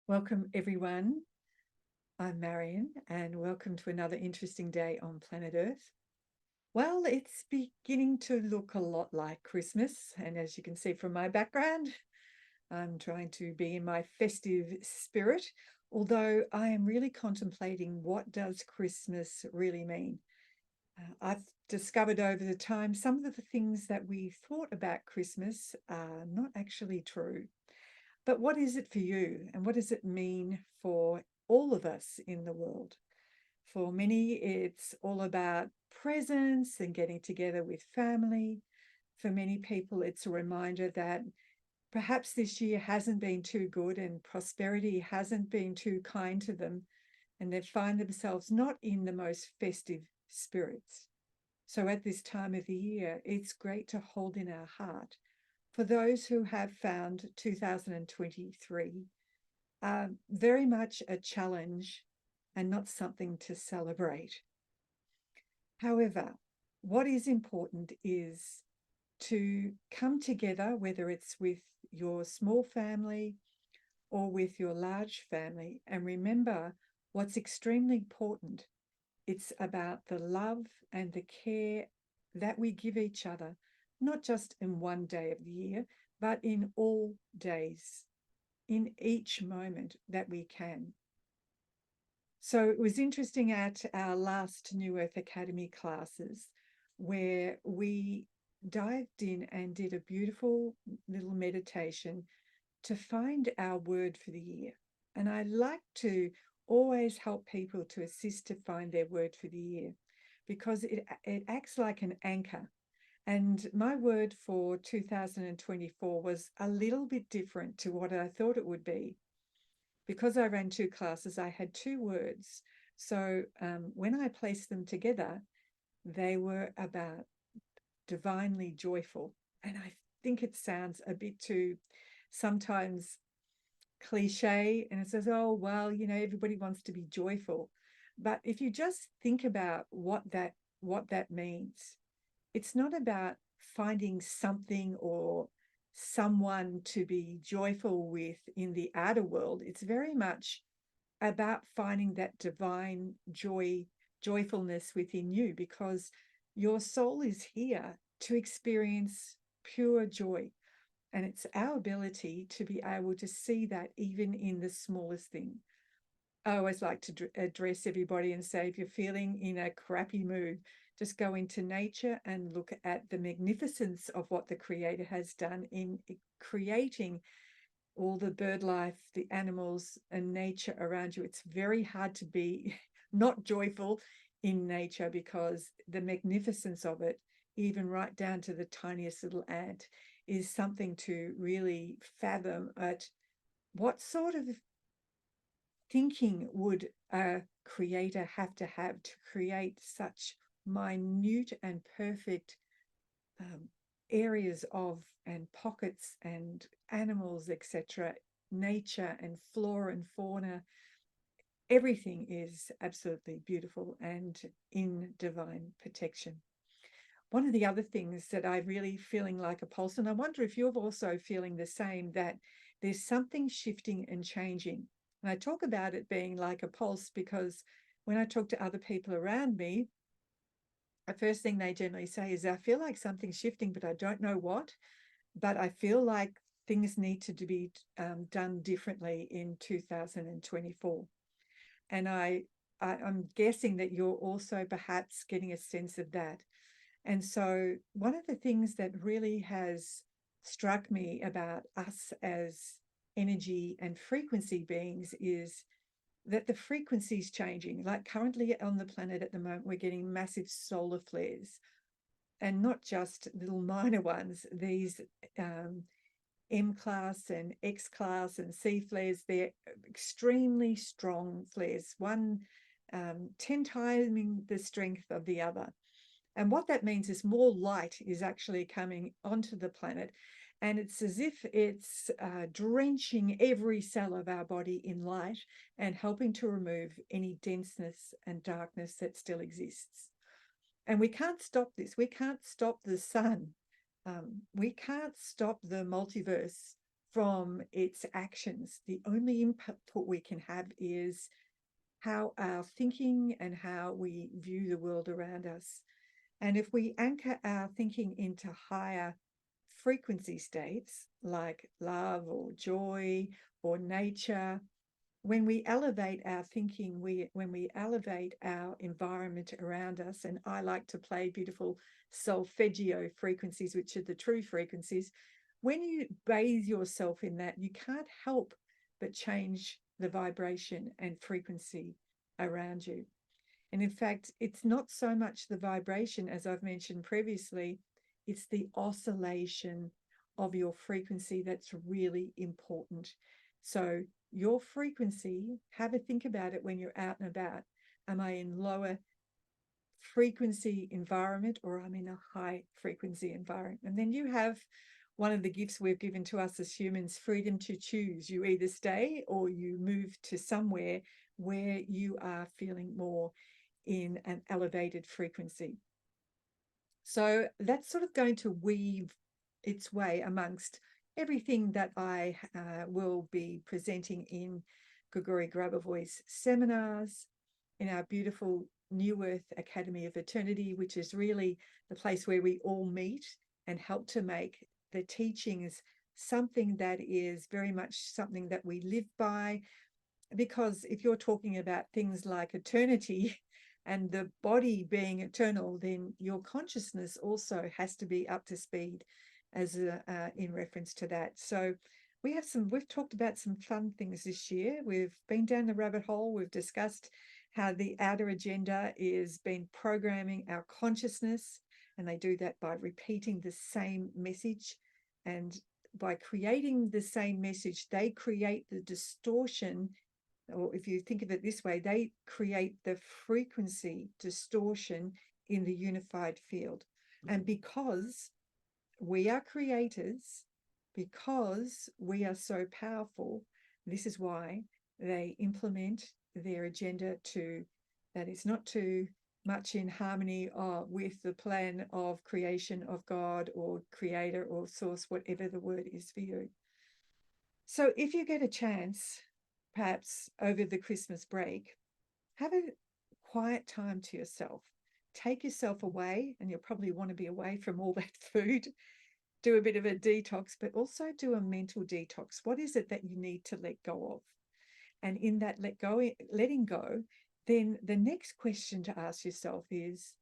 Welcome, everyone. I'm Marion, and welcome to another interesting day on planet Earth. Well, it's beginning to look a lot like Christmas, and as you can see from my background, I'm trying to be in my festive spirit, although I am really contemplating what does Christmas really mean. I've discovered over the time some of the things that we thought about Christmas are not actually true. But what is it for you? And what does it mean for all of us in the world? For many, it's all about presents and getting together with family. For many people, it's a reminder that perhaps this year hasn't been too good and prosperity hasn't been too kind to them, and they find themselves not in the most festive spirits. So at this time of the year, it's great to hold in our heart for those who have found 2023 very much a challenge and not something to celebrate. However, what is important is to come together, whether it's with your small family or with your large family, and remember what's extremely important. It's about the love and the care that we give each other, not just in one day of the year, but in all days, in each moment that we can. So it was interesting at our last New Earth Academy classes where we dived in and did a beautiful little meditation to find our word for the year. And I like to always help people to assist to find their word for the year because it acts like an anchor. And my word for 2024 was a little bit different to what I thought it would be. Because I ran two classes, I had two words. So when I placed them together, they were about divinely joyful. And I think it sounds a bit too sometimes cliche, and it says, oh, well, everybody wants to be joyful. But if you just think about what that means, it's not about finding something or someone to be joyful with in the outer world. It's very much about finding that divine joyfulness within you, because your soul is here to experience pure joy. And it's our ability to be able to see that even in the smallest thing. I always like to address everybody and say, if you're feeling in a crappy mood, just go into nature and look at the magnificence of what the Creator has done in creating all the bird life, the animals, and nature around you. It's very hard to be not joyful in nature because the magnificence of it, even right down to the tiniest little ant, is something to really fathom. At what sort of thinking would a creator have to create such minute and perfect areas of and pockets and animals, etc., nature and flora and fauna? Everything is absolutely beautiful and in divine protection. One of the other things that I'm really feeling like a pulse, and I wonder if you're also feeling the same, that there's something shifting and changing. And I talk about it being like a pulse because when I talk to other people around me, the first thing they generally say is, I feel like something's shifting, but I don't know what. But I feel like things need to be done differently in 2024. And I'm guessing that you're also perhaps getting a sense of that. And so one of the things that really has struck me about us as energy and frequency beings is that the frequency is changing. Like currently on the planet at the moment, we're getting massive solar flares, and not just little minor ones. These M class and X class and C flares, they're extremely strong flares, one 10 timing the strength of the other. And what that means is more light is actually coming onto the planet. And it's as if it's drenching every cell of our body in light and helping to remove any denseness and darkness that still exists. And we can't stop this. We can't stop the sun. We can't stop the multiverse from its actions. The only input we can have is how our thinking and how we view the world around us. And if we anchor our thinking into higher frequency states like love or joy or nature, when we elevate our thinking, when we elevate our environment around us, and I like to play beautiful solfeggio frequencies, which are the true frequencies, when you bathe yourself in that, you can't help but change the vibration and frequency around you. And in fact, it's not so much the vibration, as I've mentioned previously, it's the oscillation of your frequency that's really important. So your frequency, have a think about it when you're out and about. Am I in lower frequency environment or I'm in a high frequency environment? And then you have one of the gifts we've given to us as humans, freedom to choose. You either stay or you move to somewhere where you are feeling more in an elevated frequency. So that's sort of going to weave its way amongst everything that I will be presenting in Grigori Grabavoy's seminars, in our beautiful New Earth Academy of Eternity, which is really the place where we all meet and help to make the teachings something that is very much something that we live by. Because if you're talking about things like eternity and the body being eternal, then your consciousness also has to be up to speed as in reference to that. So we've talked about some fun things this year. We've been down the rabbit hole. We've discussed how the outer agenda is been programming our consciousness, and they do that by repeating the same message. And by creating the same message, they create the distortion, or if you think of it this way, they create the frequency distortion in the unified field. And because we are creators, because we are so powerful, this is why they implement their agenda that is not too much in harmony with the plan of creation of God or creator or source, whatever the word is for you. So if you get a chance, perhaps over the Christmas break, have a quiet time to yourself. Take yourself away, and you'll probably want to be away from all that food. Do a bit of a detox, but also do a mental detox. What is it that you need to let go of? And in that letting go, then the next question to ask yourself is,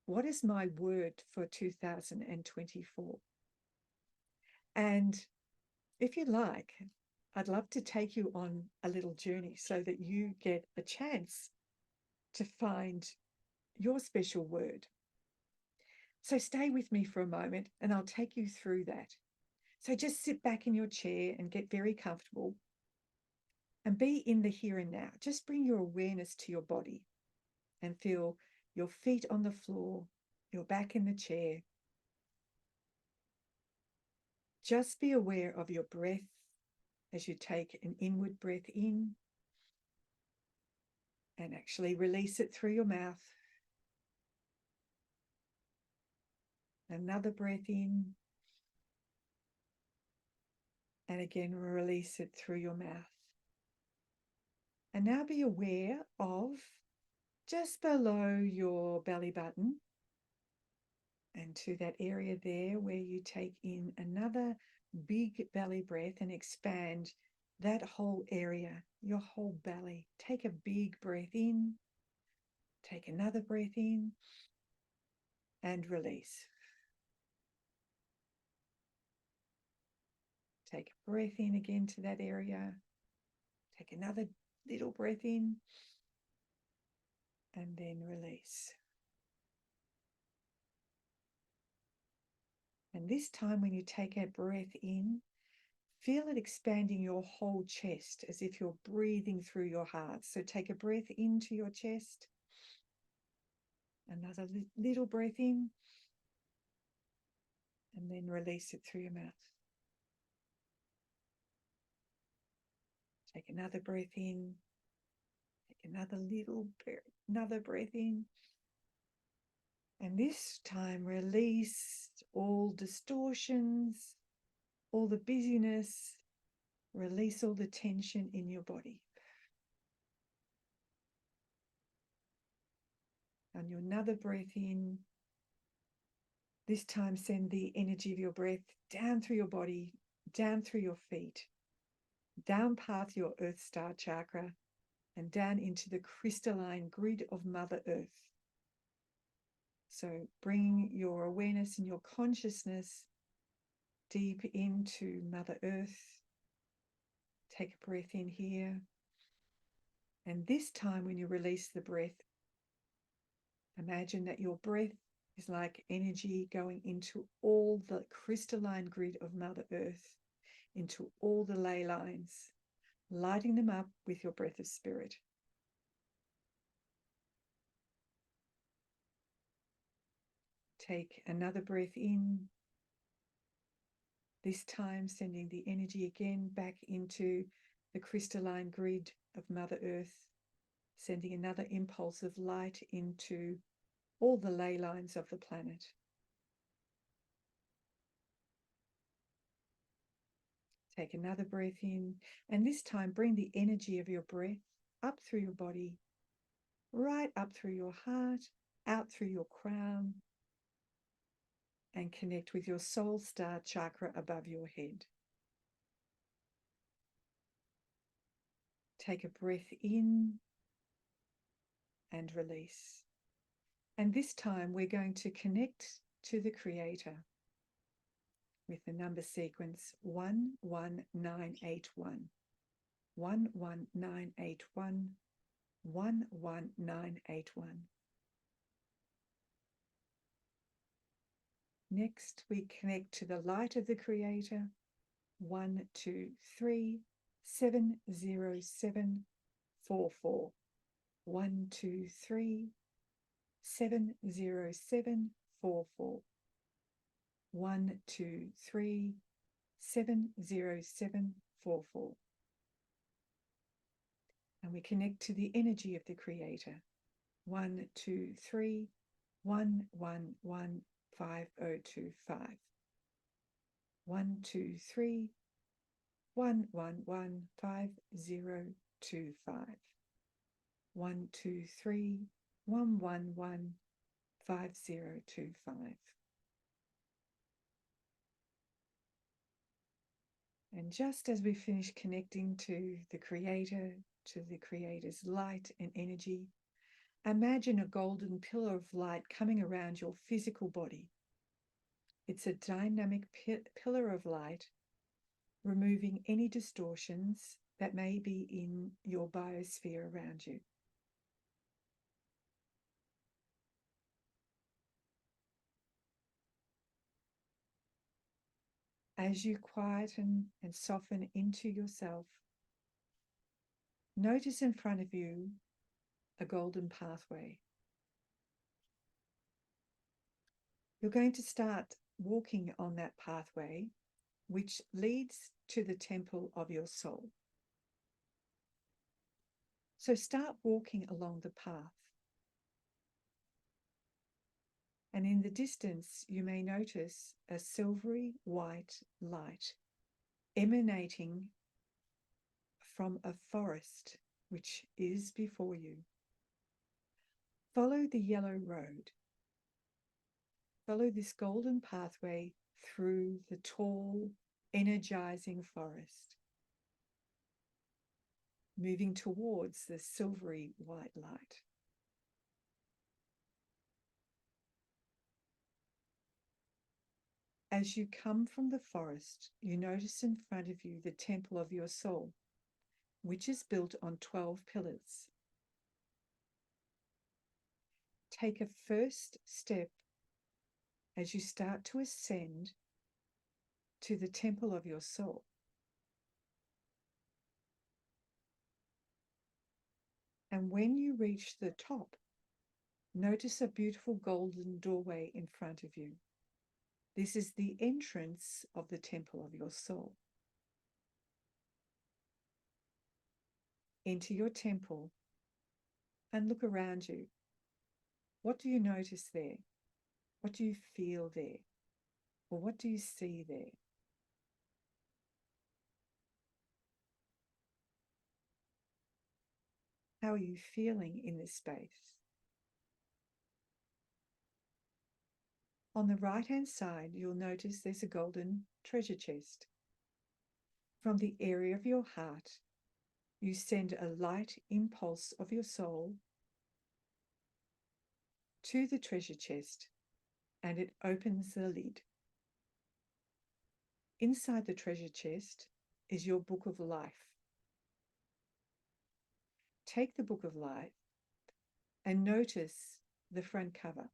what is my word for 2024? And if you like, I'd love to take you on a little journey so that you get a chance to find your special word. So stay with me for a moment and I'll take you through that. So just sit back in your chair and get very comfortable and be in the here and now. Just bring your awareness to your body and feel your feet on the floor, your back in the chair. Just be aware of your breath as you take an inward breath in and actually release it through your mouth. Another breath in, and again release it through your mouth. And now be aware of just below your belly button and to that area there where you take in another big belly breath and expand that whole area, your whole belly. Take a big breath in, take another breath in, and release. Take a breath in again to that area. Take another little breath in, and then release. And this time when you take a breath in, feel it expanding your whole chest as if you're breathing through your heart. So take a breath into your chest, another little breath in, and then release it through your mouth. Take another breath in, take another breath in, and this time release all distortions, all the busyness, release all the tension in your body. And another breath in. This time, send the energy of your breath down through your body, down through your feet, down past your Earth Star chakra, and down into the crystalline grid of Mother Earth. So bring your awareness and your consciousness deep into Mother Earth. Take a breath in here. And this time when you release the breath, imagine that your breath is like energy going into all the crystalline grid of Mother Earth, into all the ley lines, lighting them up with your breath of spirit. Take another breath in, this time sending the energy again back into the crystalline grid of Mother Earth, sending another impulse of light into all the ley lines of the planet. Take another breath in, and this time bring the energy of your breath up through your body, right up through your heart, out through your crown, and connect with your soul star chakra above your head. Take a breath in and release. And this time we're going to connect to the Creator with the number sequence 11981. 11981. 11981. Next, we connect to the light of the Creator. 123-707-44. 123-707-44. 123-707-44. And we connect to the energy of the Creator. 123-111-5025. 123-111-5025. 123-111-5025. And just as we finish connecting to the Creator, to the Creator's light and energy, imagine a golden pillar of light coming around your physical body. It's a dynamic pillar of light, removing any distortions that may be in your biosphere around you. As you quieten and soften into yourself, notice in front of you a golden pathway. You're going to start walking on that pathway, which leads to the temple of your soul. So start walking along the path. And in the distance, you may notice a silvery white light emanating from a forest which is before you. Follow the yellow road. Follow this golden pathway through the tall, energizing forest, moving towards the silvery white light. As you come from the forest, you notice in front of you the temple of your soul, which is built on 12 pillars. Take a first step as you start to ascend to the temple of your soul. And when you reach the top, notice a beautiful golden doorway in front of you. This is the entrance of the temple of your soul. Enter your temple and look around you. What do you notice there? What do you feel there? Or what do you see there? How are you feeling in this space? On the right-hand side, you'll notice there's a golden treasure chest. From the area of your heart, you send a light impulse of your soul to the treasure chest, and it opens the lid. Inside the treasure chest is your book of life. Take the book of life and notice the front cover.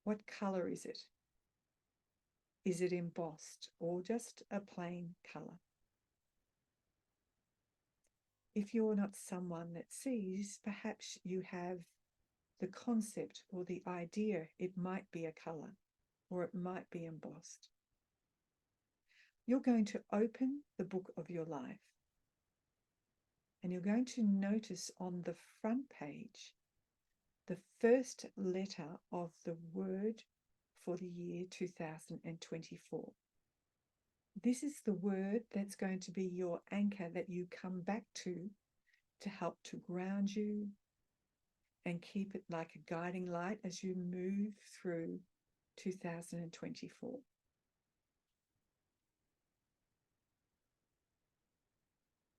What color is it? Is it embossed or just a plain color? If you're not someone that sees, perhaps you have the concept or the idea it might be a color or it might be embossed. You're going to open the book of your life and you're going to notice on the front page the first letter of the word for the year 2024. This is the word that's going to be your anchor that you come back to help to ground you and keep it like a guiding light as you move through 2024.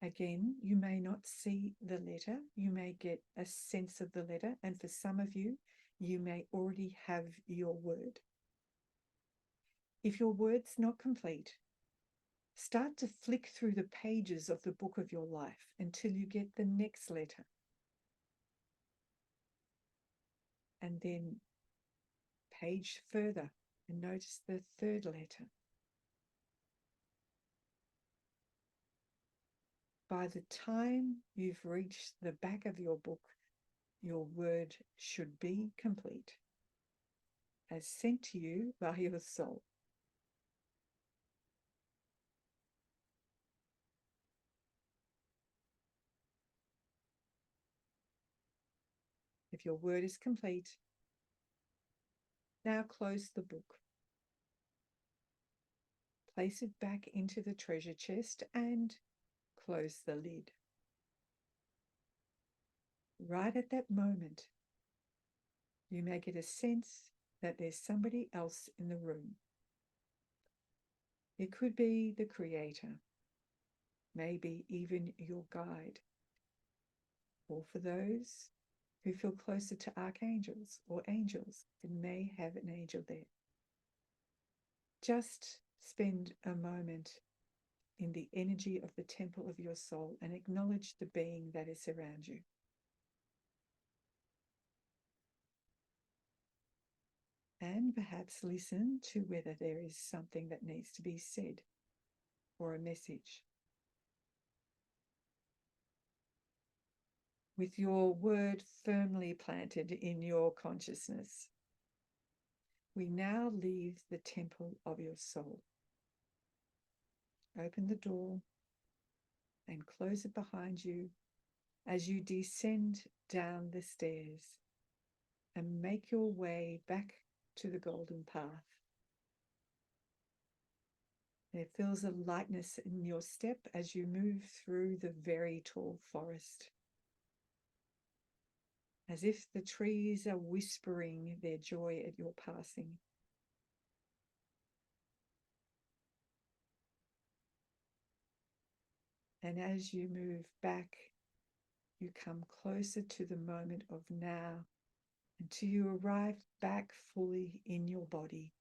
Again, you may not see the letter, you may get a sense of the letter, and for some of you, you may already have your word. If your word's not complete, start to flick through the pages of the book of your life until you get the next letter. And then page further and notice the third letter. By the time you've reached the back of your book, your word should be complete, as sent to you by your soul. If your word is complete, now close the book. Place it back into the treasure chest and close the lid. Right at that moment, you may get a sense that there's somebody else in the room. It could be the Creator, maybe even your guide, or for those who feel closer to archangels or angels and may have an angel there. Just spend a moment in the energy of the temple of your soul and acknowledge the being that is around you. And perhaps listen to whether there is something that needs to be said or a message. With your word firmly planted in your consciousness, we now leave the temple of your soul. Open the door and close it behind you as you descend down the stairs and make your way back to the golden path. There feels a lightness in your step as you move through the very tall forest, as if the trees are whispering their joy at your passing. And as you move back, you come closer to the moment of now until you arrive back fully in your body,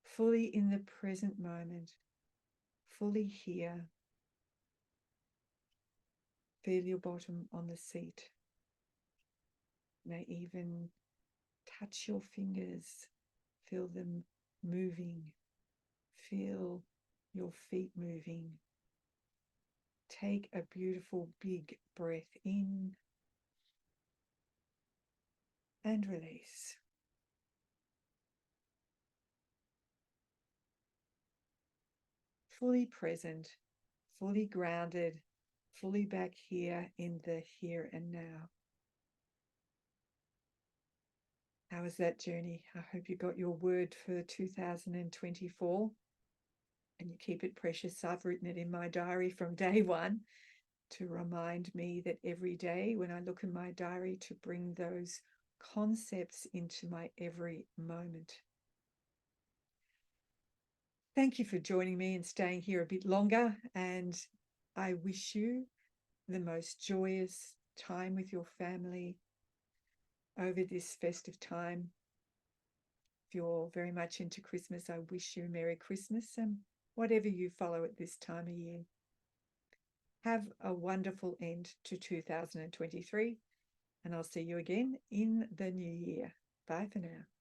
fully in the present moment, fully here. Feel your bottom on the seat. May even touch your fingers, feel them moving, feel your feet moving. Take a beautiful big breath in and release. Fully present, fully grounded, fully back here in the here and now. How was that journey? I hope you got your word for 2024 and you keep it precious. I've written it in my diary from day one. to remind me that every day when I look in my diary, to bring those concepts into my every moment. Thank you for joining me and staying here a bit longer, and I wish you the most joyous time with your family over this festive time. If you're very much into Christmas, I wish you Merry Christmas and whatever you follow at this time of year. Have a wonderful end to 2023, and I'll see you again in the new year. Bye for now.